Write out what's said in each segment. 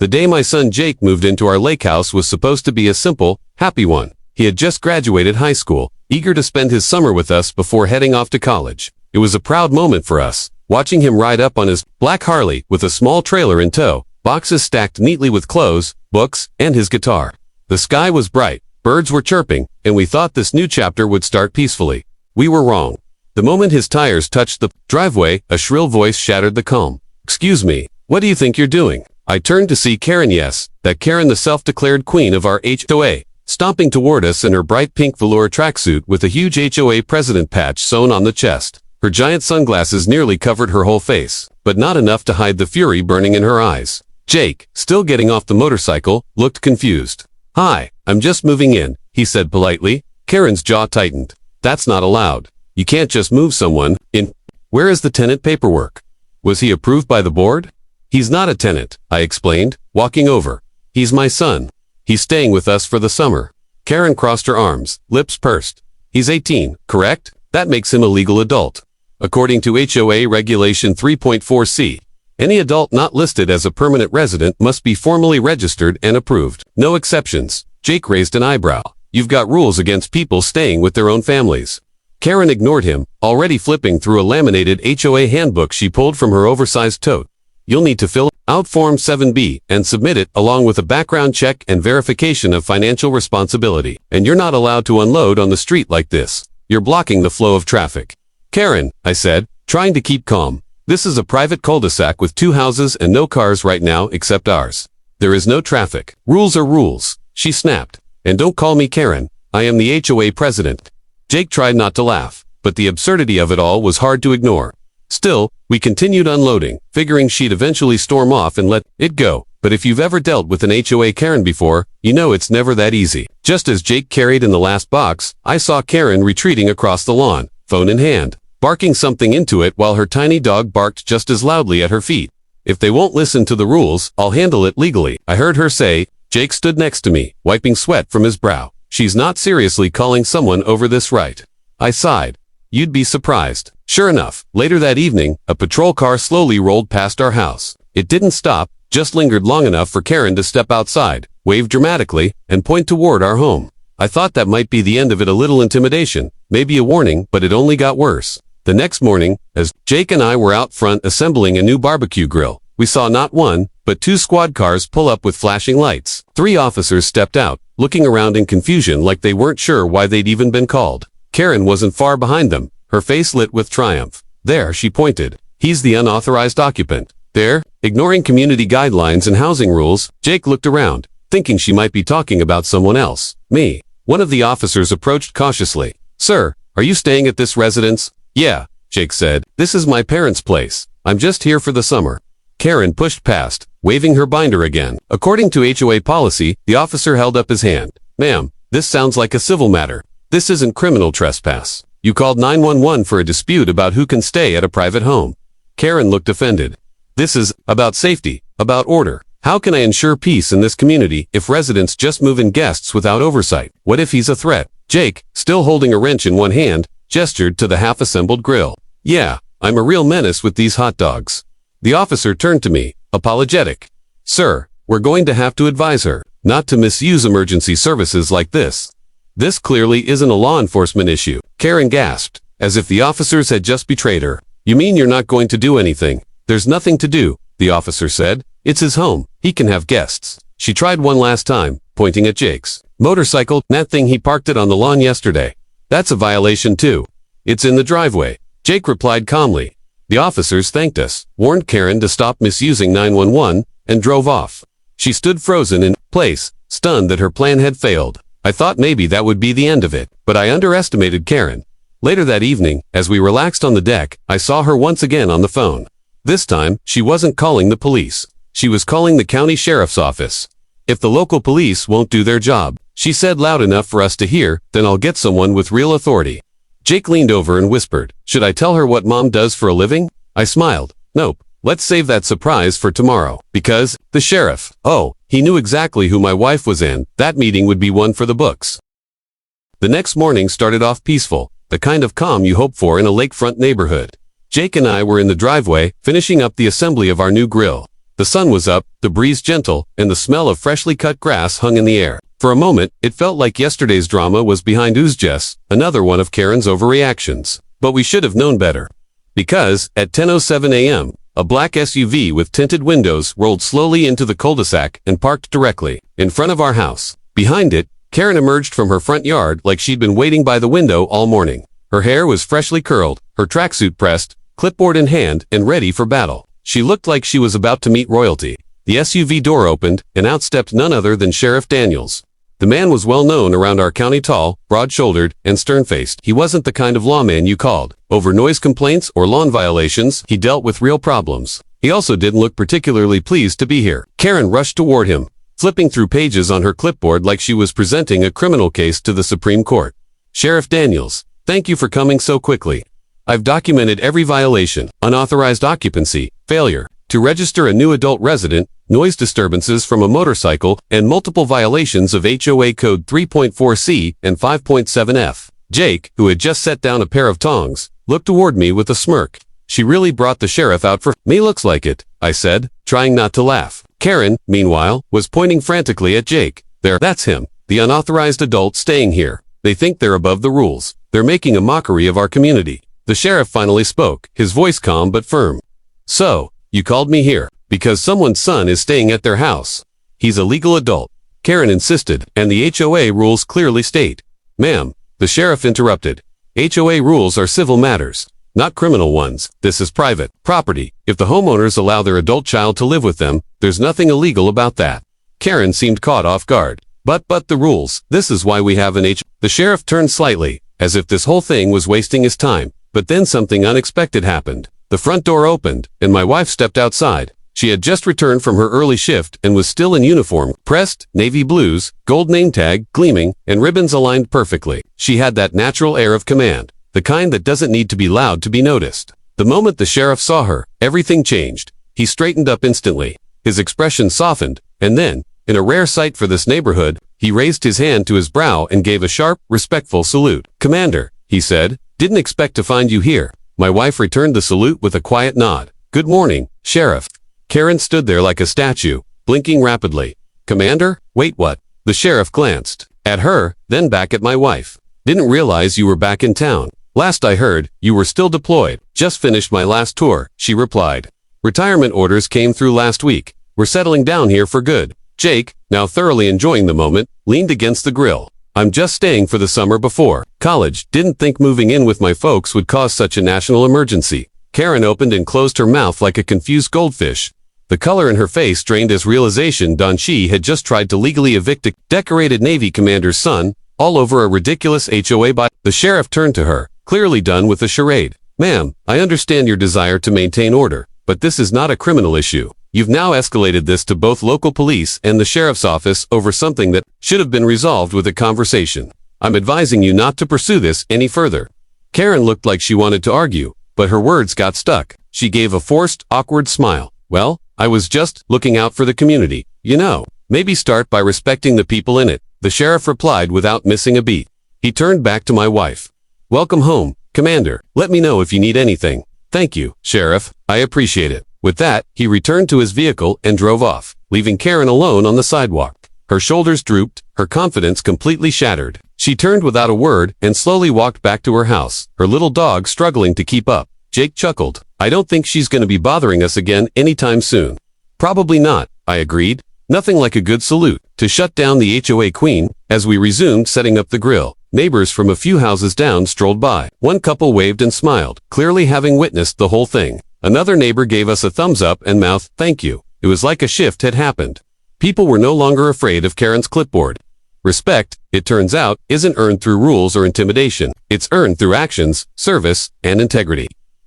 The day my son Jake moved into our lake house was supposed to be a simple, happy one. He had just graduated high school, eager to spend his summer with us before heading off to college. It was a proud moment for us, watching him ride up on his black Harley with a small trailer in tow, boxes stacked neatly with clothes, books, and his guitar. The sky was bright, birds were chirping, and we thought this new chapter would start peacefully. We were wrong. The moment his tires touched the driveway, a shrill voice shattered the calm. "Excuse me, what do you think you're doing?" I turned to see Karen. Yes, that Karen, the self-declared queen of our HOA, stomping toward us in her bright pink velour tracksuit with a huge HOA president patch sewn on the chest. Her giant sunglasses nearly covered her whole face, but not enough to hide the fury burning in her eyes. Jake, still getting off the motorcycle, looked confused. "Hi, I'm just moving in," he said politely. Karen's jaw tightened. "That's not allowed. You can't just move someone in. Where is the tenant paperwork? Was he approved by the board?" "He's not a tenant," I explained, walking over. "He's my son. He's staying with us for the summer." Karen crossed her arms, lips pursed. "He's 18, correct? That makes him a legal adult. According to HOA Regulation 3.4c, any adult not listed as a permanent resident must be formally registered and approved. No exceptions." Jake raised an eyebrow. "You've got rules against people staying with their own families." Karen ignored him, already flipping through a laminated HOA handbook she pulled from her oversized tote. "You'll need to fill out Form 7B and submit it along with a background check and verification of financial responsibility. And you're not allowed to unload on the street like this. You're blocking the flow of traffic." "Karen," I said, trying to keep calm, "this is a private cul-de-sac with 2 houses and no cars right now except ours. There is no traffic. Rules are rules," she snapped. "And don't call me Karen. I am the HOA president." Jake tried not to laugh, but the absurdity of it all was hard to ignore. Still, we continued unloading, figuring she'd eventually storm off and let it go. But if you've ever dealt with an HOA Karen before, you know it's never that easy. Just as Jake carried in the last box, I saw Karen retreating across the lawn, phone in hand, barking something into it while her tiny dog barked just as loudly at her feet. "If they won't listen to the rules, I'll handle it legally," I heard her say. Jake stood next to me, wiping sweat from his brow. "She's not seriously calling someone over this, right?" I sighed. "You'd be surprised." Sure enough, later that evening, a patrol car slowly rolled past our house. It didn't stop, just lingered long enough for Karen to step outside, wave dramatically, and point toward our home. I thought that might be the end of it, a little intimidation, maybe a warning, but it only got worse. The next morning, as Jake and I were out front assembling a new barbecue grill, we saw not one, but 2 squad cars pull up with flashing lights. 3 officers stepped out, looking around in confusion like they weren't sure why they'd even been called. Karen wasn't far behind them, her face lit with triumph. "There," she pointed. "He's the unauthorized occupant." There, ignoring community guidelines and housing rules, Jake looked around, thinking she might be talking about someone else. Me. One of the officers approached cautiously. "Sir, are you staying at this residence?" "Yeah," Jake said. "This is my parents' place. I'm just here for the summer." Karen pushed past, waving her binder again. According to HOA policy, the officer held up his hand. "Ma'am, this sounds like a civil matter. This isn't criminal trespass. You called 911 for a dispute about who can stay at a private home." Karen looked offended. "This is about safety, about order. How can I ensure peace in this community if residents just move in guests without oversight? What if he's a threat?" Jake, still holding a wrench in one hand, gestured to the half-assembled grill. "Yeah, I'm a real menace with these hot dogs." The officer turned to me, apologetic. "Sir, we're going to have to advise her not to misuse emergency services like this. This clearly isn't a law enforcement issue." Karen gasped, as if the officers had just betrayed her. "You mean you're not going to do anything?" "There's nothing to do," the officer said. "It's his home. He can have guests." She tried one last time, pointing at Jake's motorcycle. "That thing, he parked it on the lawn yesterday. That's a violation too. It's in the driveway." Jake replied calmly. The officers thanked us, warned Karen to stop misusing 911, and drove off. She stood frozen in place, stunned that her plan had failed. I thought maybe that would be the end of it, but I underestimated Karen. Later that evening, as we relaxed on the deck, I saw her once again on the phone. This time, she wasn't calling the police. She was calling the county sheriff's office. "If the local police won't do their job," she said loud enough for us to hear, "then I'll get someone with real authority." Jake leaned over and whispered, "Should I tell her what Mom does for a living?" I smiled. "Nope. Let's save that surprise for tomorrow. Because, the sheriff, oh, he knew exactly who my wife was in. That meeting would be one for the books." The next morning started off peaceful, the kind of calm you hope for in a lakefront neighborhood. Jake and I were in the driveway, finishing up the assembly of our new grill. The sun was up, the breeze gentle, and the smell of freshly cut grass hung in the air. For a moment, it felt like yesterday's drama was behind us, another one of Karen's overreactions. But we should have known better. Because, at 10:07 a.m., a black SUV with tinted windows rolled slowly into the cul-de-sac and parked directly in front of our house. Behind it, Karen emerged from her front yard like she'd been waiting by the window all morning. Her hair was freshly curled, her tracksuit pressed, clipboard in hand, and ready for battle. She looked like she was about to meet royalty. The SUV door opened, and out stepped none other than Sheriff Daniels. The man was well known around our county, tall, broad-shouldered, and stern-faced. He wasn't the kind of lawman you called. Over noise complaints or lawn violations, he dealt with real problems. He also didn't look particularly pleased to be here. Karen rushed toward him, flipping through pages on her clipboard like she was presenting a criminal case to the Supreme Court. "Sheriff Daniels, thank you for coming so quickly. I've documented every violation: unauthorized occupancy, failure to register a new adult resident, noise disturbances from a motorcycle, and multiple violations of HOA Code 3.4C and 5.7F. Jake, who had just set down a pair of tongs, looked toward me with a smirk. "She really brought the sheriff out for me, looks like it," I said, trying not to laugh. Karen, meanwhile, was pointing frantically at Jake. "That's him, the unauthorized adult staying here. They think they're above the rules. They're making a mockery of our community." The sheriff finally spoke, his voice calm but firm. "So, you called me here because someone's son is staying at their house. He's a legal adult," Karen insisted, "and the HOA rules clearly state." "Ma'am," the sheriff interrupted, "HOA rules are civil matters, not criminal ones. This is private property. If the homeowners allow their adult child to live with them, there's nothing illegal about that." Karen seemed caught off guard. But the rules, this is why we have an H. The sheriff turned slightly, as if this whole thing was wasting his time. But then something unexpected happened. The front door opened, and my wife stepped outside. She had just returned from her early shift and was still in uniform, pressed, navy blues, gold name tag, gleaming, and ribbons aligned perfectly. She had that natural air of command, the kind that doesn't need to be loud to be noticed. The moment the sheriff saw her, everything changed. He straightened up instantly. His expression softened, and then, in a rare sight for this neighborhood, he raised his hand to his brow and gave a sharp, respectful salute. "Commander," he said, "didn't expect to find you here." My wife returned the salute with a quiet nod. "Good morning, Sheriff." Karen stood there like a statue, blinking rapidly. "Commander? Wait, what?" The sheriff glanced at her, then back at my wife. "Didn't realize you were back in town. Last I heard, you were still deployed." "Just finished my last tour," she replied. "Retirement orders came through last week. We're settling down here for good." Jake, now thoroughly enjoying the moment, leaned against the grill. "I'm just staying for the summer before college. Didn't think moving in with my folks would cause such a national emergency." Karen opened and closed her mouth like a confused goldfish. The color in her face drained as realization dawned. She had just tried to legally evict a decorated Navy commander's son, all over a ridiculous HOA by. The sheriff turned to her, clearly done with the charade. "Ma'am, I understand your desire to maintain order, but this is not a criminal issue. You've now escalated this to both local police and the sheriff's office over something that should have been resolved with a conversation. I'm advising you not to pursue this any further." Karen looked like she wanted to argue, but her words got stuck. She gave a forced, awkward smile. "Well, I was just looking out for the community, you know. Maybe start by respecting the people in it," the sheriff replied without missing a beat. He turned back to my wife. "Welcome home, Commander. Let me know if you need anything." "Thank you, Sheriff. I appreciate it." With that, he returned to his vehicle and drove off, leaving Karen alone on the sidewalk. Her shoulders drooped, her confidence completely shattered. She turned without a word and slowly walked back to her house, her little dog struggling to keep up. Jake chuckled. "I don't think she's going to be bothering us again anytime soon." "Probably not," I agreed. Nothing like a good salute to shut down the HOA queen. As we resumed setting up the grill, neighbors from a few houses down strolled by. One couple waved and smiled, clearly having witnessed the whole thing. Another neighbor gave us a thumbs up and mouthed, "Thank you." It was like a shift had happened. People were no longer afraid of Karen's clipboard. Respect, it turns out, isn't earned through rules or intimidation. It's earned through actions, service, and integrity.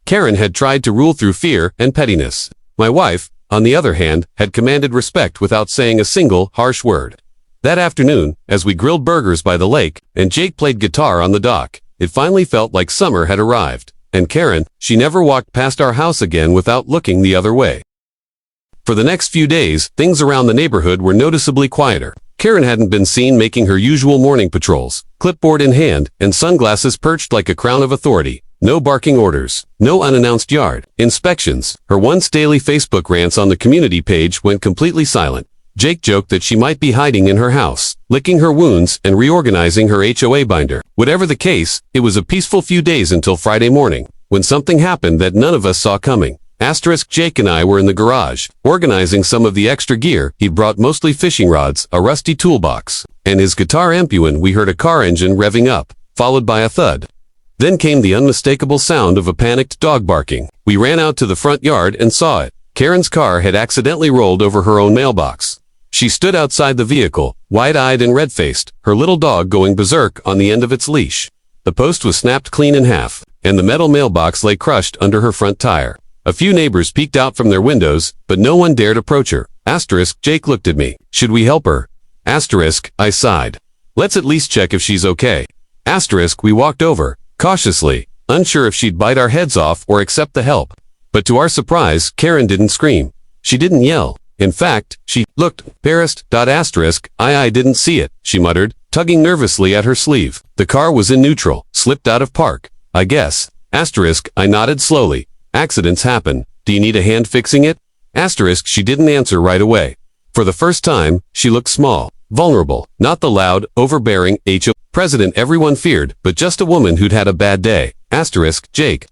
Karen had tried to rule through fear and pettiness. My wife, on the other hand, had commanded respect without saying a single harsh word. That afternoon, as we grilled burgers by the lake, and Jake played guitar on the dock, it finally felt like summer had arrived. And Karen, she never walked past our house again without looking the other way. For the next few days, things around the neighborhood were noticeably quieter. Karen hadn't been seen making her usual morning patrols, clipboard in hand, and sunglasses perched like a crown of authority. No barking orders. No unannounced yard inspections. Her once daily Facebook rants on the community page went completely silent. Jake joked that she might be hiding in her house, licking her wounds and reorganizing her HOA binder. Whatever the case, it was a peaceful few days until Friday morning, when something happened that none of us saw coming. Jake and I were in the garage, organizing some of the extra gear. He'd brought mostly fishing rods, a rusty toolbox, and his guitar amp when we heard a car engine revving up, followed by a thud. Then came the unmistakable sound of a panicked dog barking. We ran out to the front yard and saw it. Karen's car had accidentally rolled over her own mailbox. She stood outside the vehicle, wide-eyed and red-faced, her little dog going berserk on the end of its leash. The post was snapped clean in half, and the metal mailbox lay crushed under her front tire. A few neighbors peeked out from their windows, but no one dared approach her. Jake looked at me. Should we help her? I sighed. Let's at least check if she's okay. We walked over, cautiously, unsure if she'd bite our heads off or accept the help. But to our surprise, Karen didn't scream. She didn't yell. In fact, she looked embarrassed. I didn't see it, she muttered, tugging nervously at her sleeve. The car was in neutral, slipped out of park. I guess. I nodded slowly. Accidents happen. Do you need a hand fixing it? She didn't answer right away. For the first time, she looked small, vulnerable, not the loud, overbearing HOA president everyone feared, but just a woman who'd had a bad day. Jake,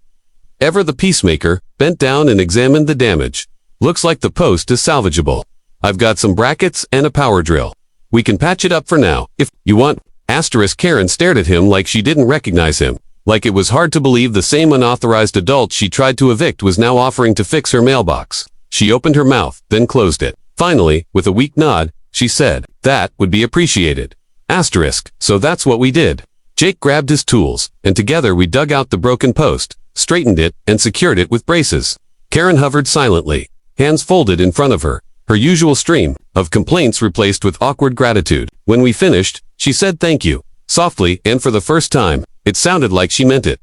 ever the peacemaker, bent down and examined the damage. Looks like the post is salvageable. I've got some brackets and a power drill. We can patch it up for now, if you want. Karen stared at him like she didn't recognize him. Like it was hard to believe the same unauthorized adult she tried to evict was now offering to fix her mailbox. She opened her mouth, then closed it. Finally, with a weak nod, she said, "That would be appreciated." So that's what we did. Jake grabbed his tools, and together we dug out the broken post, straightened it, and secured it with braces. Karen hovered silently, hands folded in front of her, her usual stream of complaints replaced with awkward gratitude. When we finished, she said thank you, softly, and for the first time, it sounded like she meant it.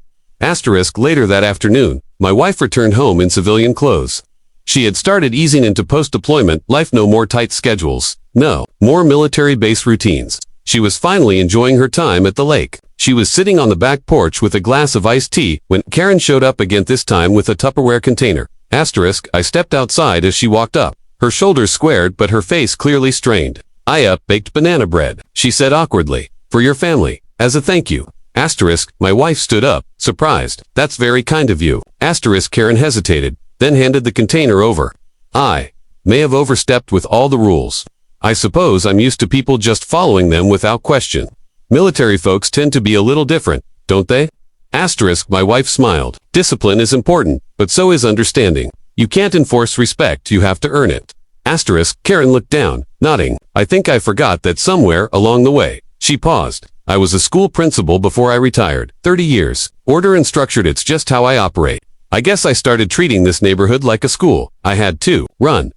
Later that afternoon, my wife returned home in civilian clothes. She had started easing into post-deployment life. No more tight schedules. No more military base routines. She was finally enjoying her time at the lake. She was sitting on the back porch with a glass of iced tea when Karen showed up again, this time with a Tupperware container. I stepped outside as she walked up, her shoulders squared but her face clearly strained. "I baked banana bread," she said awkwardly, "for your family, as a thank you." My wife stood up, surprised. "That's very kind of you." Karen hesitated, then handed the container over. "I may have overstepped with all the rules. I suppose I'm used to people just following them without question. Military folks tend to be a little different, don't they?" My wife smiled. "Discipline is important, but so is understanding. You can't enforce respect, you have to earn it." Karen looked down, nodding. "I think I forgot that somewhere along the way." She paused. "I was a school principal before I retired. 30 years. Order and structured, it's just how I operate. I guess I started treating this neighborhood like a school. I had to run."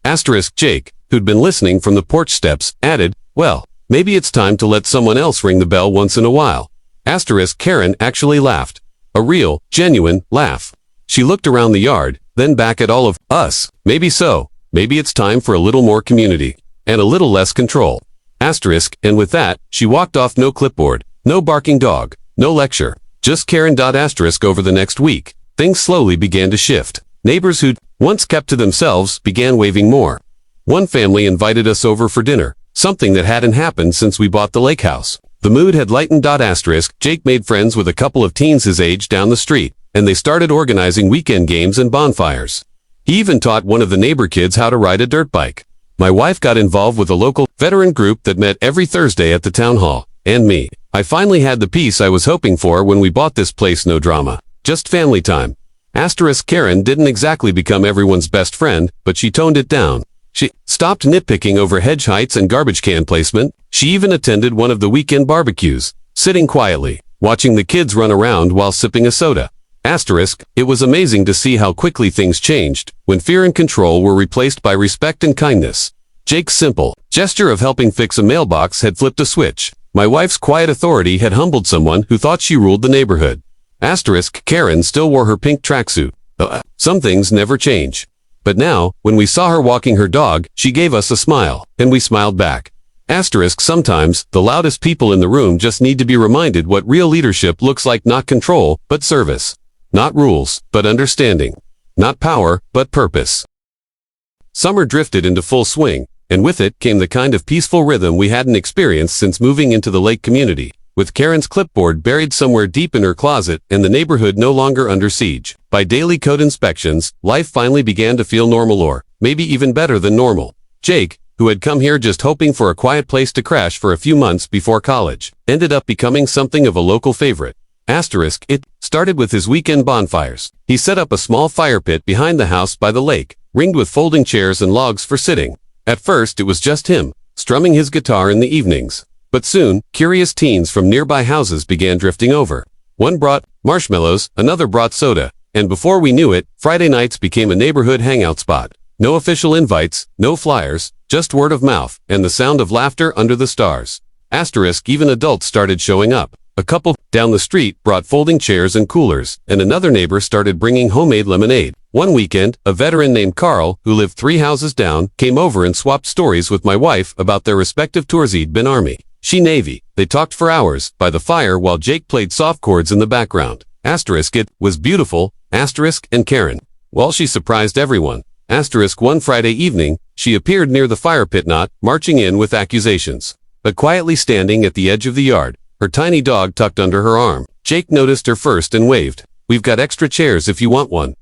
Jake, who'd been listening from the porch steps, added, "Well, maybe it's time to let someone else ring the bell once in a while." Karen actually laughed. A real, genuine laugh. She looked around the yard, then back at all of us. "Maybe so. Maybe it's time for a little more community. And a little less control." And with that, she walked off. No clipboard, no barking dog, no lecture. Just Karen. Over the next week, things slowly began to shift. Neighbors who'd once kept to themselves began waving more. One family invited us over for dinner, something that hadn't happened since we bought the lake house. The mood had lightened. Jake made friends with a couple of teens his age down the street, and they started organizing weekend games and bonfires. He even taught one of the neighbor kids how to ride a dirt bike. My wife got involved with a local veteran group that met every Thursday at the town hall, and me. I finally had the peace I was hoping for when we bought this place. No drama, just family time. Karen didn't exactly become everyone's best friend, but she toned it down. She stopped nitpicking over hedge heights and garbage can placement. She even attended one of the weekend barbecues, sitting quietly, watching the kids run around while sipping a soda. It was amazing to see how quickly things changed when fear and control were replaced by respect and kindness. Jake's simple gesture of helping fix a mailbox had flipped a switch. My wife's quiet authority had humbled someone who thought she ruled the neighborhood. Karen still wore her pink tracksuit. Some things never change. But now, when we saw her walking her dog, she gave us a smile, and we smiled back. Sometimes, the loudest people in the room just need to be reminded what real leadership looks like, not control, but service. Not rules, but understanding. Not power, but purpose. Summer drifted into full swing, and with it came the kind of peaceful rhythm we hadn't experienced since moving into the lake community. With Karen's clipboard buried somewhere deep in her closet and the neighborhood no longer under siege by daily code inspections, life finally began to feel normal, or maybe even better than normal. Jake, who had come here just hoping for a quiet place to crash for a few months before college, ended up becoming something of a local favorite. It started with his weekend bonfires. He set up a small fire pit behind the house by the lake, ringed with folding chairs and logs for sitting. At first it was just him, strumming his guitar in the evenings. But soon, curious teens from nearby houses began drifting over. One brought marshmallows, another brought soda, and before we knew it, Friday nights became a neighborhood hangout spot. No official invites, no flyers, just word of mouth, and the sound of laughter under the stars. Even adults started showing up. A couple down the street brought folding chairs and coolers, and another neighbor started bringing homemade lemonade. One weekend, a veteran named Carl, who lived 3 houses down, came over and swapped stories with my wife about their respective tours. He'd been Army, she Navy. They talked for hours by the fire while Jake played soft chords in the background. It was beautiful, and Karen. Well, she surprised everyone. One Friday evening, she appeared near the fire pit, not marching in with accusations, but quietly standing at the edge of the yard, her tiny dog tucked under her arm. Jake noticed her first and waved. "We've got extra chairs if you want one."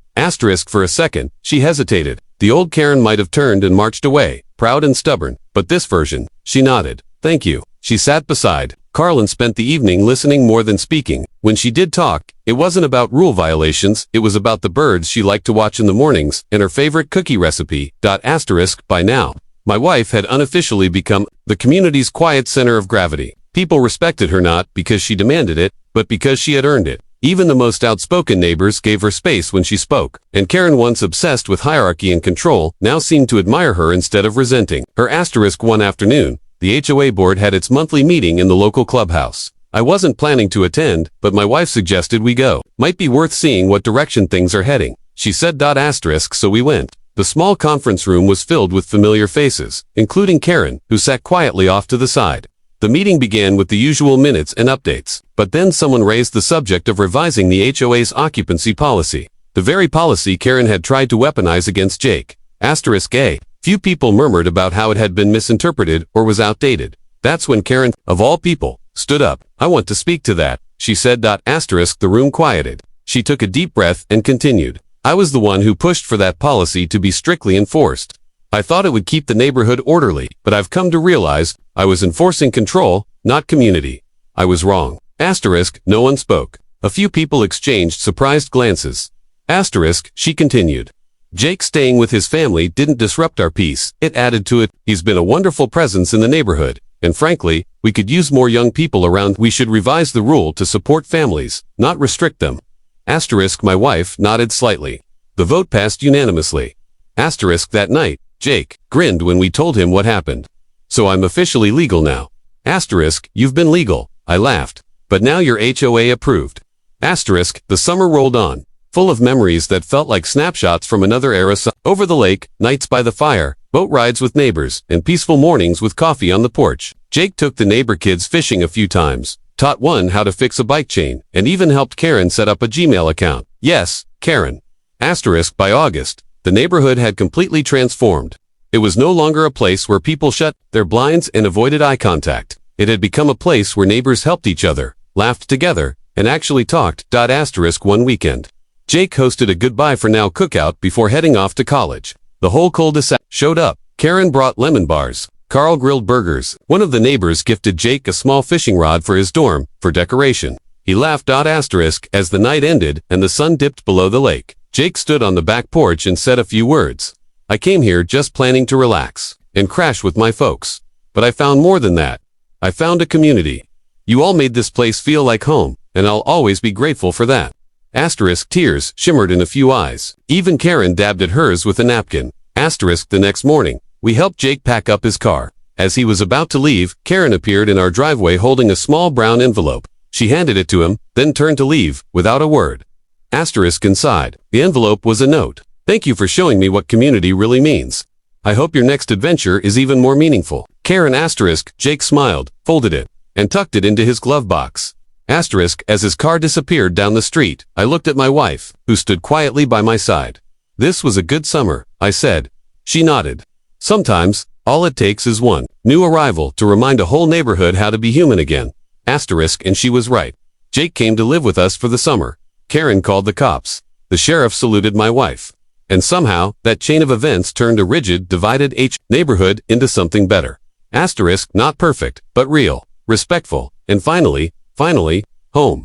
For a second, she hesitated. The old Karen might have turned and marched away, proud and stubborn, but this version, she nodded. "Thank you." She sat beside Carl and spent the evening listening more than speaking. When she did talk, it wasn't about rule violations, it was about the birds she liked to watch in the mornings, and her favorite cookie recipe. By now, my wife had unofficially become the community's quiet center of gravity. People respected her not because she demanded it, but because she had earned it. Even the most outspoken neighbors gave her space when she spoke, and Karen, once obsessed with hierarchy and control, now seemed to admire her instead of resenting her. One afternoon, the HOA board had its monthly meeting in the local clubhouse. I wasn't planning to attend, but my wife suggested we go. Might be worth seeing what direction things are heading, she said. So we went. The small conference room was filled with familiar faces, including Karen, who sat quietly off to the side. The meeting began with the usual minutes and updates, but then someone raised the subject of revising the HOA's occupancy policy, the very policy Karen had tried to weaponize against Jake. Few people murmured about how it had been misinterpreted or was outdated. That's when Karen, of all people, stood up. "I want to speak to that," she said. The room quieted. She took a deep breath and continued. "I was the one who pushed for that policy to be strictly enforced. I thought it would keep the neighborhood orderly, but I've come to realize I was enforcing control, not community. I was wrong." No one spoke. A few people exchanged surprised glances. She continued. "Jake staying with his family didn't disrupt our peace, it added to it. He's been a wonderful presence in the neighborhood, and frankly, we could use more young people around. We should revise the rule to support families, not restrict them." My wife nodded slightly. The vote passed unanimously. That night, Jake grinned when we told him what happened. "So I'm officially legal now." You've been legal, I laughed. "But now you're HOA approved." The summer rolled on, full of memories that felt like snapshots from another era. Over the lake, nights by the fire, boat rides with neighbors, and peaceful mornings with coffee on the porch. Jake took the neighbor kids fishing a few times, taught one how to fix a bike chain, and even helped Karen set up a Gmail account. Yes, Karen. By August, the neighborhood had completely transformed. It was no longer a place where people shut their blinds and avoided eye contact. It had become a place where neighbors helped each other, laughed together, and actually talked. One weekend, Jake hosted a goodbye for now cookout before heading off to college. The whole cul-de-sac showed up. Karen brought lemon bars. Carl grilled burgers. One of the neighbors gifted Jake a small fishing rod for his dorm, for decoration. He laughed. As the night ended and the sun dipped below the lake, Jake stood on the back porch and said a few words. "I came here just planning to relax and crash with my folks. But I found more than that. I found a community. You all made this place feel like home, and I'll always be grateful for that." Tears shimmered in a few eyes. Even Karen dabbed at hers with a napkin. The next morning, we helped Jake pack up his car. As he was about to leave, Karen appeared in our driveway holding a small brown envelope. She handed it to him, then turned to leave, without a word. Inside the envelope was a note. "Thank you for showing me what community really means. I hope your next adventure is even more meaningful." Karen. Jake smiled, folded it, and tucked it into his glove box. Asterisk, as his car disappeared down the street, I looked at my wife, who stood quietly by my side. This was a good summer, I said. She nodded. Sometimes, all it takes is one new arrival to remind a whole neighborhood how to be human again. Asterisk, and she was right. Jake came to live with us for the summer. Karen called the cops. The sheriff saluted my wife. And somehow, that chain of events turned a rigid, divided neighborhood into something better. Asterisk, not perfect, but real, respectful, and finally, home.